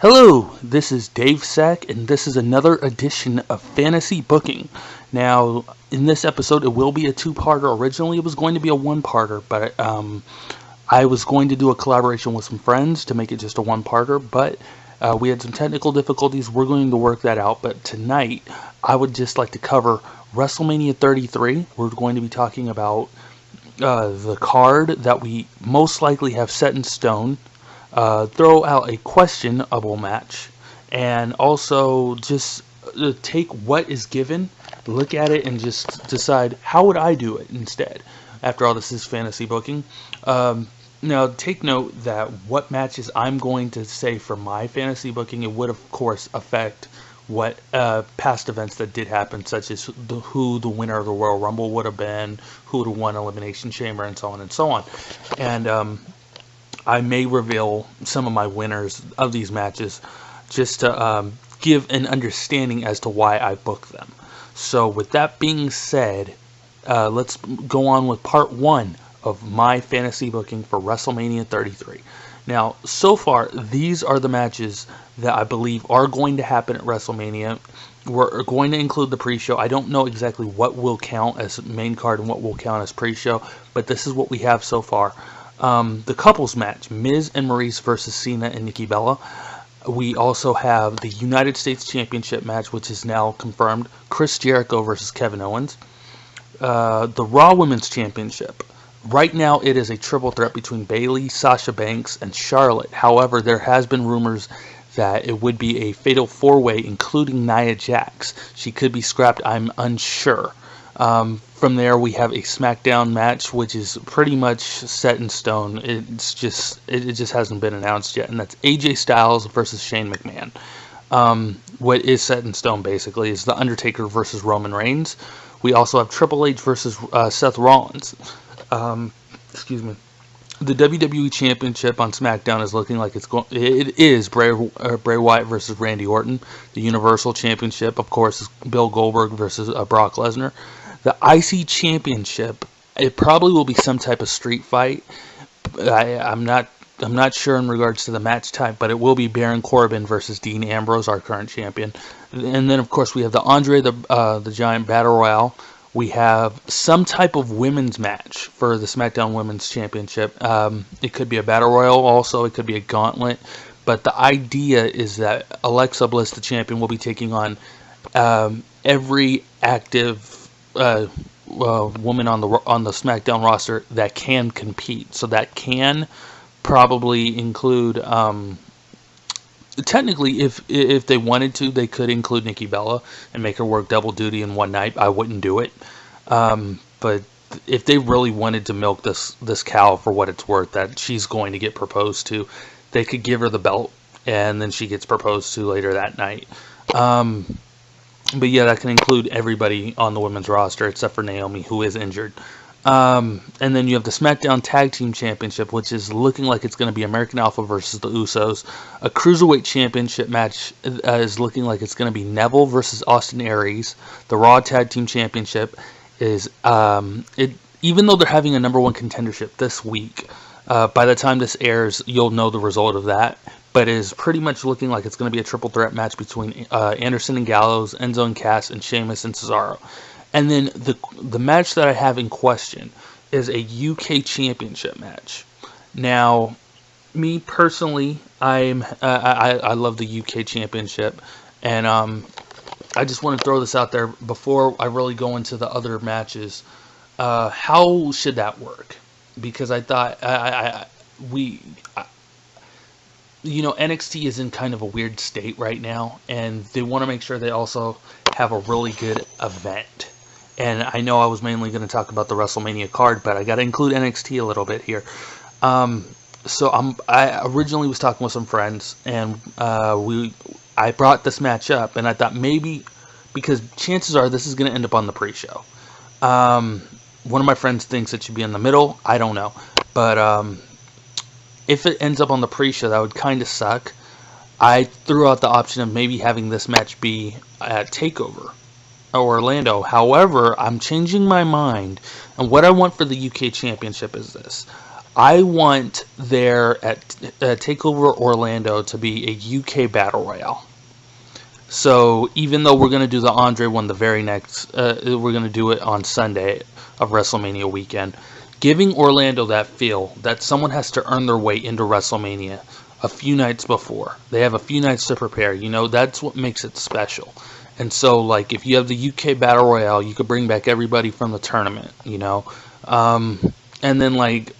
Hello, this is DaveSac, and this is another edition of Fantasy Booking. Now, in this episode, it will be a two-parter. Originally, it was going to be a one-parter, but I was going to do a collaboration with some friends to make it just a one-parter, but we had some technical difficulties. We're going to work that out, but tonight, I would just like to cover WrestleMania 33. We're going to be talking about the card that we most likely have set in stone, throw out a questionable match, and also just take what is given, look at it, and just decide how would I do it instead. After all, this is fantasy booking. Now, take note that what matches I'm going to say for my fantasy booking, it would of course affect what past events that did happen, such as who the winner of the Royal Rumble would have been, who would have won Elimination Chamber, and so on and so on. And I may reveal some of my winners of these matches just to give an understanding as to why I booked them. So with that being said, let's go on with part one of my fantasy booking for WrestleMania 33. Now, so far, these are the matches that I believe are going to happen at WrestleMania. We're going to include the pre-show. I don't know exactly what will count as main card and what will count as pre-show, but this is what we have so far. The couples match, Miz and Maurice versus Cena and Nikki Bella. We also have the United States Championship match, which is now confirmed, Chris Jericho versus Kevin Owens. The Raw Women's Championship. Right now, it is a triple threat between Bayley, Sasha Banks, and Charlotte. However, there has been rumors that it would be a fatal four-way, including Nia Jax. She could be scrapped, I'm unsure. From there, we have a SmackDown match, which is pretty much set in stone. It just hasn't been announced yet, and that's AJ Styles versus Shane McMahon. What is set in stone, basically, is The Undertaker versus Roman Reigns. We also have Triple H versus Seth Rollins. Excuse me. The WWE Championship on SmackDown is looking like it is Bray Wyatt versus Randy Orton. The Universal Championship, of course, is Bill Goldberg versus Brock Lesnar. The IC Championship, it probably will be some type of street fight. I'm not sure in regards to the match type, but it will be Baron Corbin versus Dean Ambrose, our current champion. And then, of course, we have the Andre the Giant Battle Royale. We have some type of women's match for the SmackDown Women's Championship. It could be a Battle Royal also. It could be a gauntlet. But the idea is that Alexa Bliss, the champion, will be taking on every active woman on the SmackDown roster that can compete. So that can probably include... technically, if they wanted to, they could include Nikki Bella and make her work double duty in one night. I wouldn't do it. But if they really wanted to milk this cow for what it's worth, that she's going to get proposed to, they could give her the belt, and then she gets proposed to later that night. But yeah, that can include everybody on the women's roster except for Naomi, who is injured. And then you have the SmackDown Tag Team Championship, which is looking like it's going to be American Alpha versus the Usos. A Cruiserweight Championship match is looking like it's going to be Neville versus Austin Aries. The Raw Tag Team Championship is, even though they're having a number one contendership this week, by the time this airs, you'll know the result of that. But it is pretty much looking like it's going to be a triple threat match between Anderson and Gallows, Enzo and Cass, and Sheamus and Cesaro. And then the match that I have in question is a UK Championship match. Now, me personally, I love the UK Championship, and I just want to throw this out there before I really go into the other matches. How should that work? Because I thought NXT is in kind of a weird state right now, and they want to make sure they also have a really good event. And I know I was mainly going to talk about the WrestleMania card, but I got to include NXT a little bit here. So I originally was talking with some friends, and I brought this match up, and I thought maybe, because chances are this is going to end up on the pre-show. One of my friends thinks it should be in the middle. I don't know. But if it ends up on the pre-show, that would kind of suck. I threw out the option of maybe having this match be at TakeOver Orlando. However, I'm changing my mind, and what I want for the UK Championship is this. I want there at TakeOver Orlando to be a UK Battle Royale. So even though we're going to do the Andre one the very next, we're going to do it on Sunday of WrestleMania weekend, giving Orlando that feel that someone has to earn their way into WrestleMania a few nights before. They have a few nights to prepare. You know, that's what makes it special. And so, like, if you have the UK Battle Royale, you could bring back everybody from the tournament, you know. And then, like,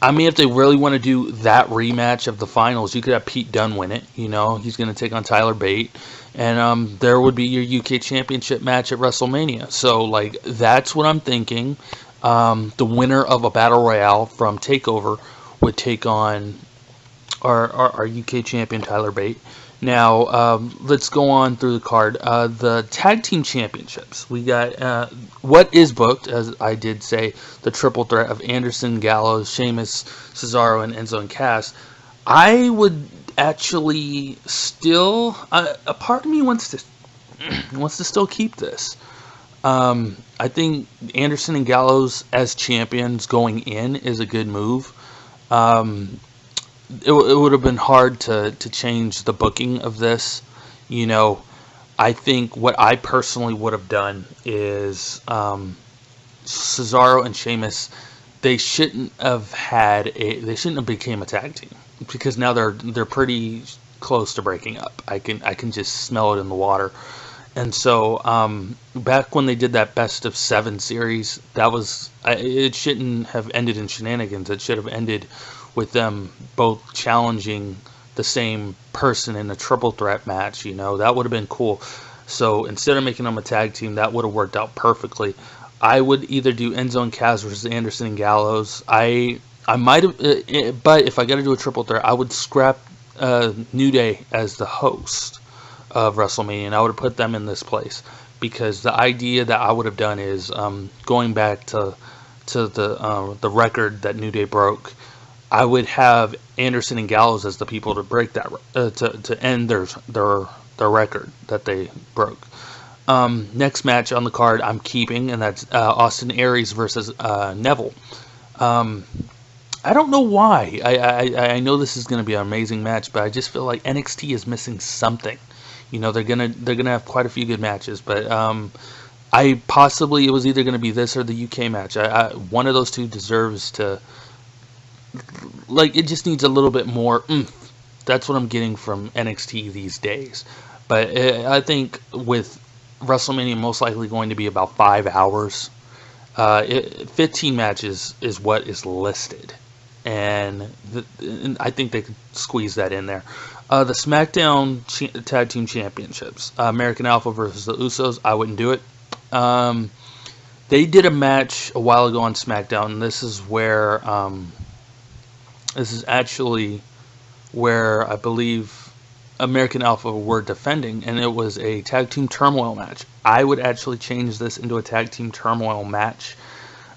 I mean, if they really want to do that rematch of the finals, you could have Pete Dunne win it. You know, he's going to take on Tyler Bate. And there would be your UK Championship match at WrestleMania. So, like, that's what I'm thinking. The winner of a Battle Royale from TakeOver would take on our UK champion, Tyler Bate. Now, let's go on through the card. The Tag Team Championships. We got what is booked, as I did say, the triple threat of Anderson, Gallows, Sheamus, Cesaro, and Enzo and Cass. I would actually still... a part of me wants to still keep this. I think Anderson and Gallows as champions going in is a good move. It would have been hard to change the booking of this. You know, I think what I personally would have done is Cesaro and Sheamus, they shouldn't have became a tag team, because now they're pretty close to breaking up. I can just smell it in the water. And so back when they did that best of 7 series, it shouldn't have ended in shenanigans. It should have ended with them both challenging the same person in a triple threat match. You know, that would have been cool. So instead of making them a tag team, that would have worked out perfectly. I would either do Enzo and Cass versus Anderson and Gallows. I might have, but if I got to do a triple threat, I would scrap New Day as the host of WrestleMania, and I would have put them in this place, because the idea that I would have done is going back to the record that New Day broke. I would have Anderson and Gallows as the people to break that, to end their record that they broke. Next match on the card I'm keeping, and that's Austin Aries versus Neville. I don't know why. I know this is going to be an amazing match, but I just feel like NXT is missing something. You know, they're gonna have quite a few good matches, but it was either gonna be this or the UK match. One of those two deserves to, like, it just needs a little bit more oomph. That's what I'm getting from NXT these days. But I think with WrestleMania most likely going to be about 5 hours, 15 matches is what is listed, and I think they could squeeze that in there. The SmackDown Tag Team Championships, American Alpha versus the Usos. I wouldn't do it. They did a match a while ago on SmackDown, and this is actually where I believe American Alpha were defending, and it was a Tag Team Turmoil match. I would actually change this into a Tag Team Turmoil match.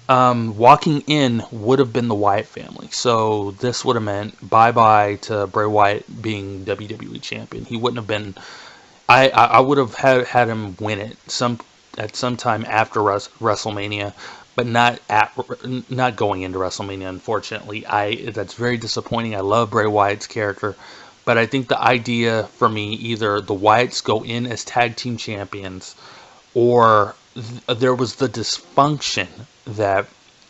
Walking in would have been the Wyatt family, so this would have meant bye-bye to Bray Wyatt being WWE champion. He wouldn't have been... I would have had him win it at some time after WrestleMania, but not going into WrestleMania, unfortunately. That's very disappointing. I love Bray Wyatt's character, but I think the idea for me, either the Wyatts go in as tag team champions, or there was the dysfunction that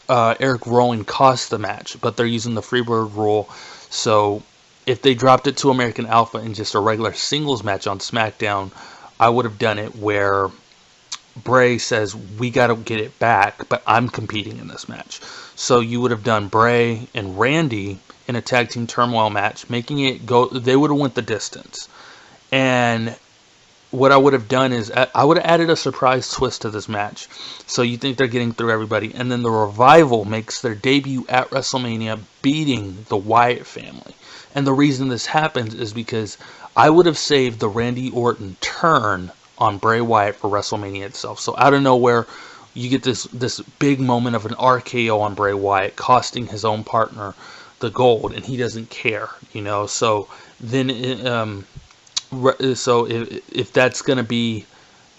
Eric Rowan cost the match, but they're using the Freebird rule. So if they dropped it to American Alpha in just a regular singles match on SmackDown, I would have done it where Bray says, we got to get it back, but I'm competing in this match. So you would have done Bray and Randy in a Tag Team Turmoil match, making it go, they would have went the distance. And what I would have done is I would have added a surprise twist to this match. So you think they're getting through everybody, and then the Revival makes their debut at WrestleMania, beating the Wyatt family. And the reason this happens is because I would have saved the Randy Orton turn on Bray Wyatt for WrestleMania itself. So out of nowhere, you get this big moment of an RKO on Bray Wyatt, costing his own partner the gold, and he doesn't care, you know. So then, so if that's going to be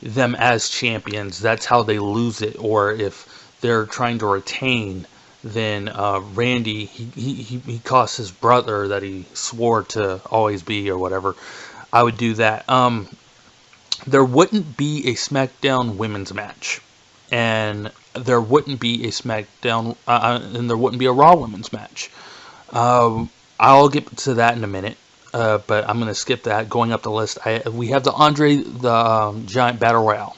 them as champions, that's how they lose it. Or if they're trying to retain, then Randy, he cost his brother that he swore to always be or whatever. I would do that. There wouldn't be a SmackDown women's match, and there wouldn't be a SmackDown, and there wouldn't be a Raw women's match. I'll get to that in a minute, but I'm going to skip that. Going up the list, we have the Andre the Giant Battle Royale.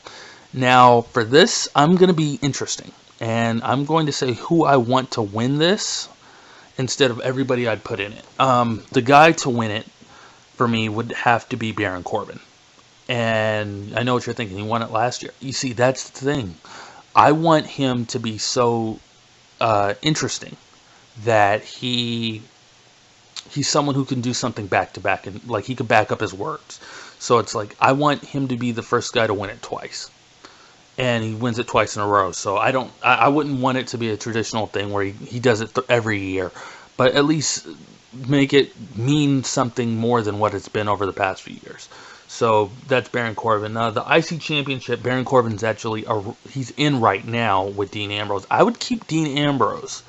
Now, for this, I'm going to be interesting, and I'm going to say who I want to win this instead of everybody I'd put in it. The guy to win it, for me, would have to be Baron Corbin. And I know what you're thinking. He won it last year. You see, that's the thing. I want him to be so interesting that he's someone who can do something back to back, and like he could back up his words. So it's like I want him to be the first guy to win it twice, and he wins it twice in a row. So I wouldn't want it to be a traditional thing where he does it every year, but at least make it mean something more than what it's been over the past few years. So that's Baron Corbin. The IC Championship, Baron Corbin's actually he's in right now with Dean Ambrose. I would keep Dean Ambrose.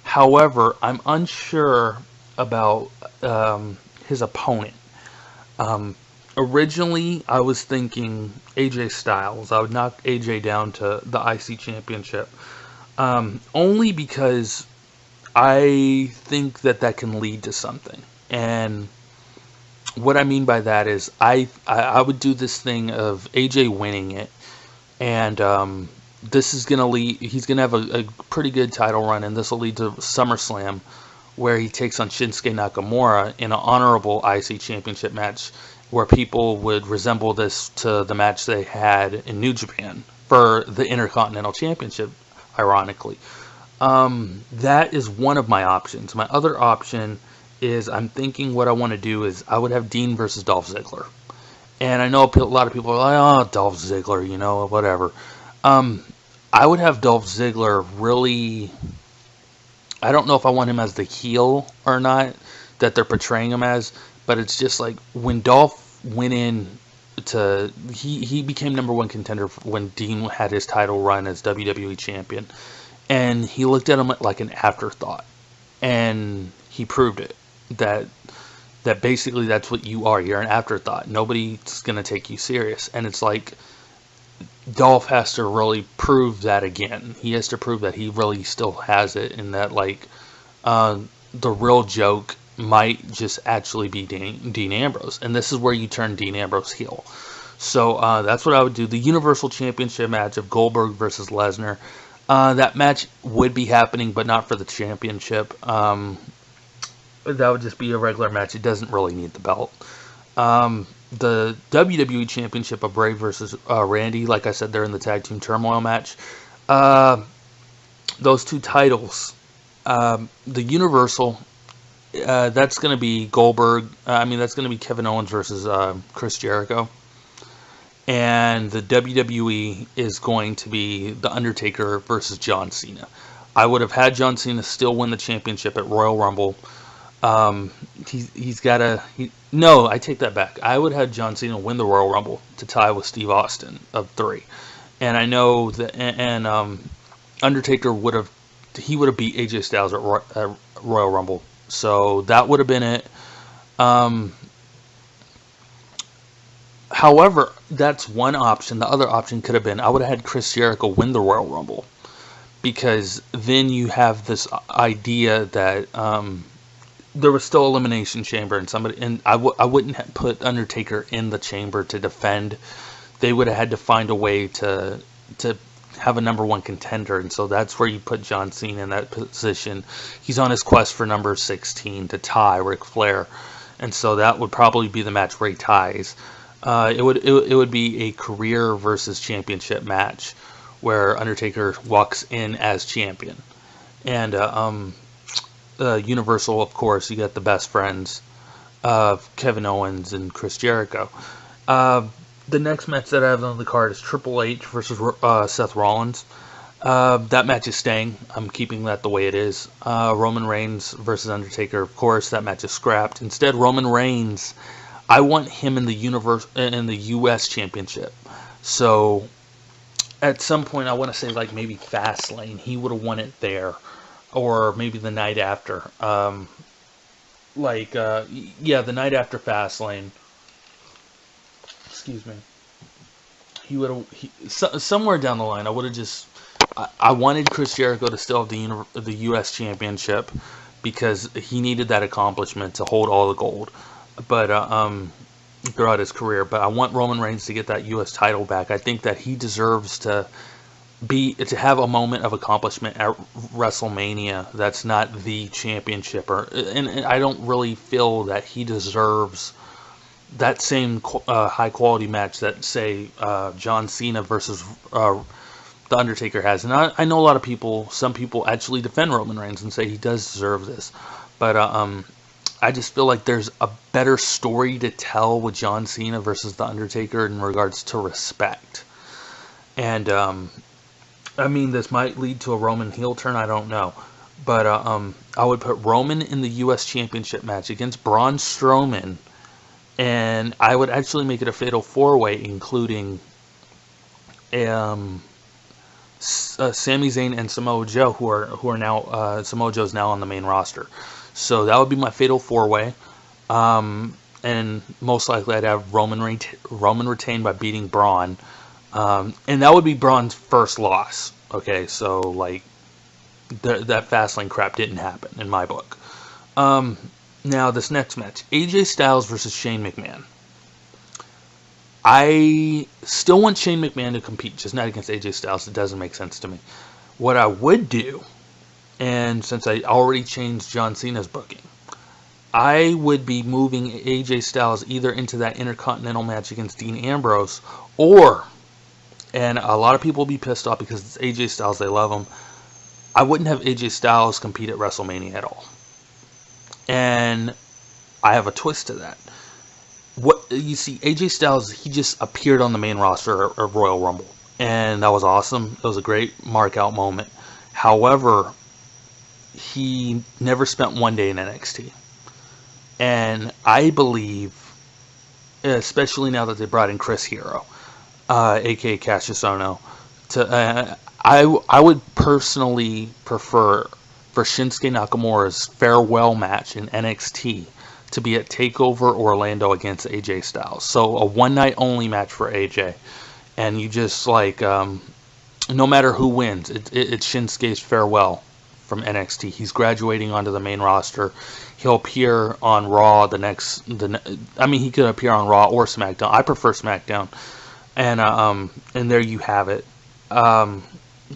However, I'm unsure about his opponent. Originally, I was thinking AJ Styles. I would knock AJ down to the IC Championship. Only because I think that can lead to something. And what I mean by that is I would do this thing of AJ winning it, and this is going to lead, he's going to have a pretty good title run, and this will lead to SummerSlam, where he takes on Shinsuke Nakamura in an honorable IC Championship match, where people would resemble this to the match they had in New Japan for the Intercontinental Championship, ironically. That is one of my options. My other option is I'm thinking what I want to do is I would have Dean versus Dolph Ziggler. And I know a lot of people are like, oh, Dolph Ziggler, you know, whatever. I would have Dolph Ziggler really... I don't know if I want him as the heel or not that they're portraying him as, but it's just like when Dolph went in to... He became #1 contender when Dean had his title run as WWE Champion. And he looked at him like an afterthought. And he proved it. That basically that's what you are. You're an afterthought. Nobody's going to take you serious. And it's like Dolph has to really prove that again. He has to prove that he really still has it, and that like the real joke might just actually be Dean Ambrose. And this is where you turn Dean Ambrose heel. So that's what I would do. The Universal Championship match of Goldberg versus Lesnar. That match would be happening, but not for the championship. That would just be a regular match. It doesn't really need the belt. The WWE Championship of Bray versus Randy, like I said, they're in the Tag Team Turmoil match. Those two titles, the Universal, that's going to be Goldberg. That's going to be Kevin Owens versus Chris Jericho. And the WWE is going to be The Undertaker versus John Cena. I would have had John Cena still win the championship at Royal Rumble. He's got to... No, I take that back. I would have John Cena win the Royal Rumble to tie with Steve Austin of 3. And I know that... And Undertaker would have... He would have beat AJ Styles at Royal Rumble. So that would have been it. However, that's one option. The other option could have been I would have had Chris Jericho win the Royal Rumble, because then you have this idea that there was still Elimination Chamber, and I wouldn't have put Undertaker in the chamber to defend. They would have had to find a way to have a #1 contender, and so that's where you put John Cena in that position. He's on his quest for number 16 to tie Ric Flair, and so that would probably be the match where he ties. It would be a career versus championship match where Undertaker walks in as champion. And Universal, of course, you got the best friends of Kevin Owens and Chris Jericho. The next match that I have on the card is Triple H versus Seth Rollins. That match is staying. I'm keeping that the way it is. Roman Reigns versus Undertaker, of course, that match is scrapped. Instead, Roman Reigns... I want him in the U.S. Championship. So, at some point, I want to say like maybe Fastlane. He would have won it there. or maybe the night after. Yeah, the night after Fastlane. Excuse me. He would have somewhere down the line. I would have just. I wanted Chris Jericho to still have the U.S. Championship because he needed that accomplishment to hold all the gold, but throughout his career. But I want Roman Reigns to get that U.S. title back. I think that he deserves to have a moment of accomplishment at WrestleMania. That's not the championship, and I don't really feel that he deserves that same high quality match that say John Cena versus The Undertaker has. And I know a lot of some people actually defend Roman Reigns and say he does deserve this, but I just feel like there's a better story to tell with John Cena versus The Undertaker in regards to respect. And I mean, this might lead to a Roman heel turn, I don't know. But I would put Roman in the U.S. Championship match against Braun Strowman, and I would actually make it a fatal four-way, including Sami Zayn and Samoa Joe, who are now Samoa Joe's now on the main roster. So that would be my fatal four-way. And most likely I'd have Roman retain by beating Braun. And that would be Braun's first loss. Okay, so like that Fastlane crap didn't happen in my book. Now this next match, AJ Styles versus Shane McMahon. I still want Shane McMahon to compete, just not against AJ Styles. It doesn't make sense to me. What I would do, and since I already changed John Cena's booking, I would be moving AJ Styles either into that Intercontinental match against Dean Ambrose, or, and a lot of people will be pissed off because it's AJ Styles, they love him, I wouldn't have AJ Styles compete at WrestleMania at all. And I have a twist to that. What you see, AJ Styles, he just appeared on the main roster of Royal Rumble, and that was awesome. It was a great mark out moment. However, he never spent one day in NXT, and I believe, especially now that they brought in Chris Hero, aka Cassius Ohno, to I would personally prefer for Shinsuke Nakamura's farewell match in NXT to be at TakeOver Orlando against AJ Styles. So a one night only match for AJ, and you just like no matter who wins, it's Shinsuke's farewell from NXT. He's graduating onto the main roster. He'll appear on Raw I mean, he could appear on Raw or SmackDown. I prefer SmackDown, and there you have it.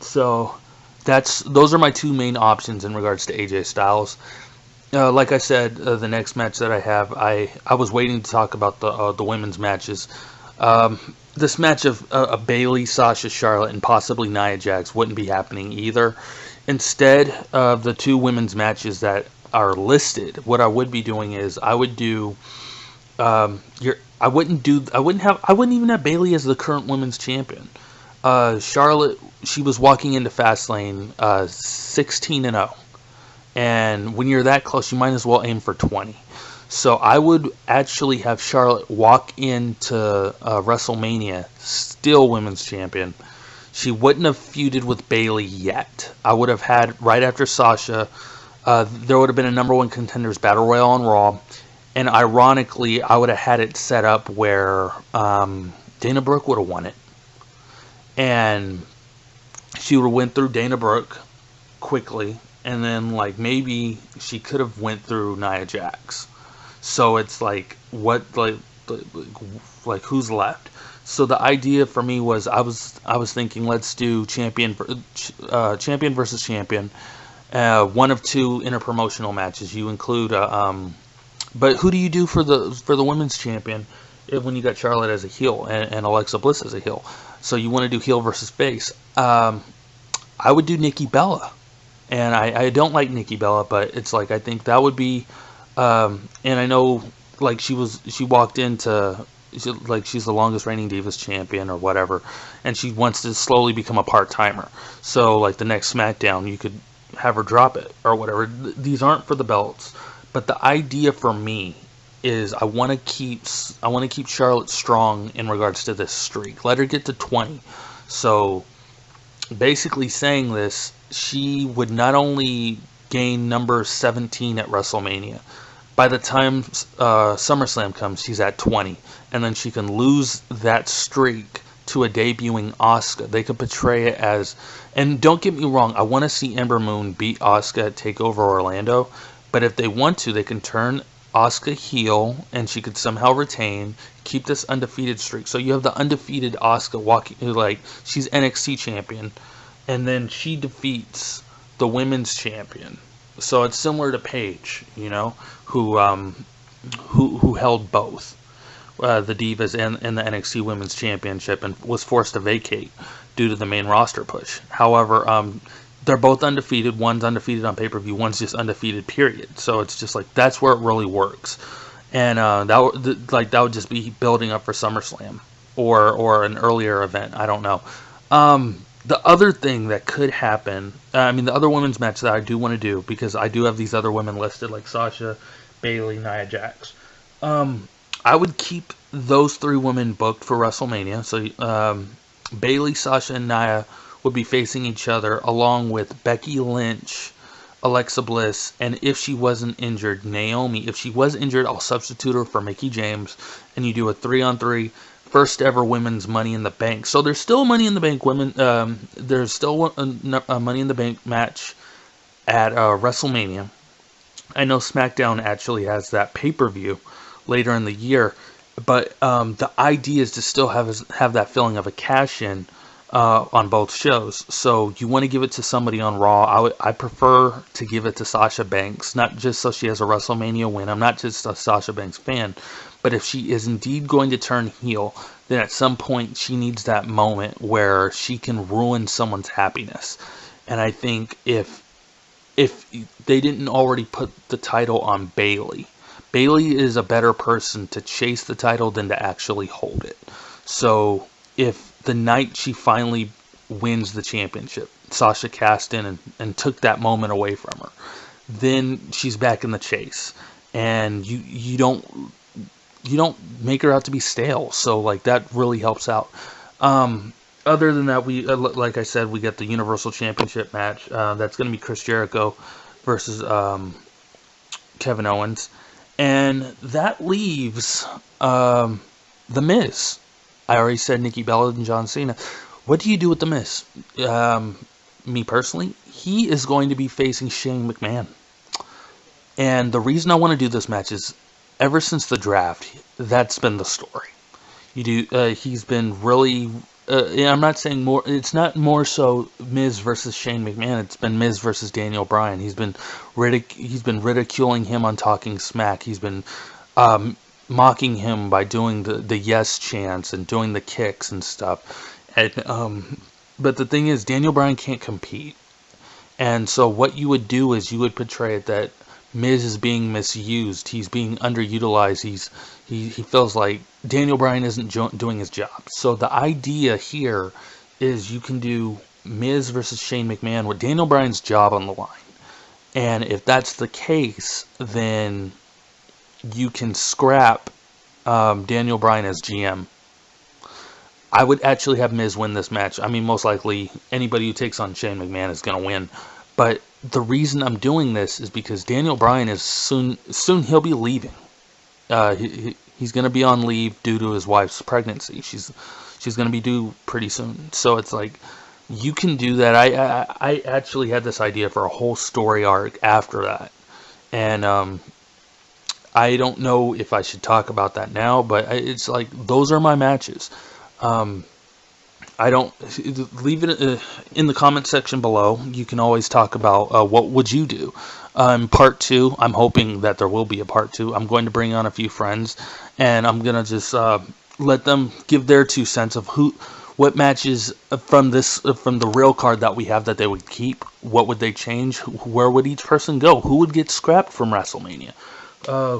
So those are my two main options in regards to AJ Styles. Like I said, the next match that I have, I was waiting to talk about the women's matches. This match of Bayley, Sasha, Charlotte, and possibly Nia Jax wouldn't be happening either. Instead of the two women's matches that are listed, what I would be doing is I would do I wouldn't even have Bayley as the current women's champion. Charlotte, she was walking into Fastlane 16-0. And when you're that close, you might as well aim for 20. So I would actually have Charlotte walk into WrestleMania still women's champion. She wouldn't have feuded with Bayley yet. I would have had, right after Sasha, there would have been a number one contenders battle royal on Raw. And ironically, I would have had it set up where Dana Brooke would have won it. And she would have went through Dana Brooke quickly. And then, like, maybe she could have went through Nia Jax. So it's like, who's left? So the idea for me was, I was thinking, let's do champion versus champion, one of two interpromotional matches. You include, but who do you do for the women's champion when you got Charlotte as a heel and Alexa Bliss as a heel? So you want to do heel versus face. I would do Nikki Bella. And I don't like Nikki Bella, but it's like, I think that would be, and I know, like, she walked into, she's the longest reigning Divas champion or whatever, and she wants to slowly become a part-timer. So, like, the next SmackDown, you could have her drop it or whatever. These aren't for the belts, but the idea for me is I want to keep Charlotte strong in regards to this streak. Let her get to 20. So, basically saying this, she would not only gain number 17 at WrestleMania, by the time SummerSlam comes, she's at 20. And then she can lose that streak to a debuting Asuka. They could portray it as, and don't get me wrong, I want to see Ember Moon beat Asuka at TakeOver Orlando, but if they want to, they can turn Asuka heel and she could somehow retain, keep this undefeated streak. So you have the undefeated Asuka walking, like, she's NXT champion, and then she defeats the women's champion. So it's similar to Paige, you know, who held both the Divas and the NXT Women's Championship and was forced to vacate due to the main roster push. However, they're both undefeated. One's undefeated on pay-per-view. One's just undefeated, period. So it's just like, that's where it really works. And that would just be building up for SummerSlam or an earlier event. I don't know. The other thing that could happen, the other women's match that I do want to do, because I do have these other women listed, like Sasha, Bayley, Nia Jax. I would keep those 3 women booked for WrestleMania. So Bayley, Sasha, and Nia would be facing each other, along with Becky Lynch, Alexa Bliss, and if she wasn't injured, Naomi. If she was injured, I'll substitute her for Mickie James, and you do a 3-on-3. First ever women's Money in the Bank. So there's still Money in the Bank women. There's still a Money in the Bank match at WrestleMania. I know SmackDown actually has that pay-per-view later in the year, but the idea is to still have that feeling of a cash-in on both shows. So you want to give it to somebody on Raw. I prefer to give it to Sasha Banks, not just so she has a WrestleMania win. I'm not just a Sasha Banks fan. But if she is indeed going to turn heel, then at some point she needs that moment where she can ruin someone's happiness. And I think if they didn't already put the title on Bayley, Bayley is a better person to chase the title than to actually hold it. So if the night she finally wins the championship, Sasha cast in and took that moment away from her, then she's back in the chase. And you don't make her out to be stale, so like that really helps out. Other than that, we like I said, we get the Universal Championship match. That's going to be Chris Jericho versus Kevin Owens, and that leaves The Miz. I already said Nikki Bella and John Cena. What do you do with The Miz? Me personally, he is going to be facing Shane McMahon, and the reason I want to do this match is, ever since the draft, that's been the story. He's been really. I'm not saying more. It's not more so Miz versus Shane McMahon. It's been Miz versus Daniel Bryan. He's been ridiculing him on Talking Smack. He's been mocking him by doing the yes chants and doing the kicks and stuff. And but the thing is, Daniel Bryan can't compete. And so what you would do is you would portray it that Miz is being misused. He's being underutilized. He feels like Daniel Bryan isn't doing his job. So the idea here is you can do Miz versus Shane McMahon with Daniel Bryan's job on the line. And if that's the case, then you can scrap Daniel Bryan as GM. I would actually have Miz win this match. I mean, most likely anybody who takes on Shane McMahon is going to win. But the reason I'm doing this is because Daniel Bryan is soon he'll be leaving. He's going to be on leave due to his wife's pregnancy. She's going to be due pretty soon. So it's like, you can do that. I actually had this idea for a whole story arc after that. And I don't know if I should talk about that now, but it's like, those are my matches. I don't leave it in the comment section below. You can always talk about what would you do. Part 2, I'm hoping that there will be a part 2. I'm going to bring on a few friends, and I'm gonna just let them give their 2 cents of what matches from the real card that we have that they would keep. What would they change? Where would each person go? Who would get scrapped from WrestleMania?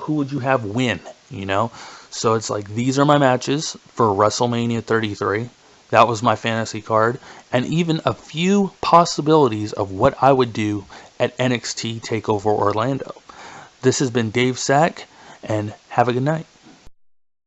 Who would you have win? You know. So it's like, these are my matches for WrestleMania 33. That was my fantasy card. And even a few possibilities of what I would do at NXT TakeOver Orlando. This has been Dave Sac, and have a good night.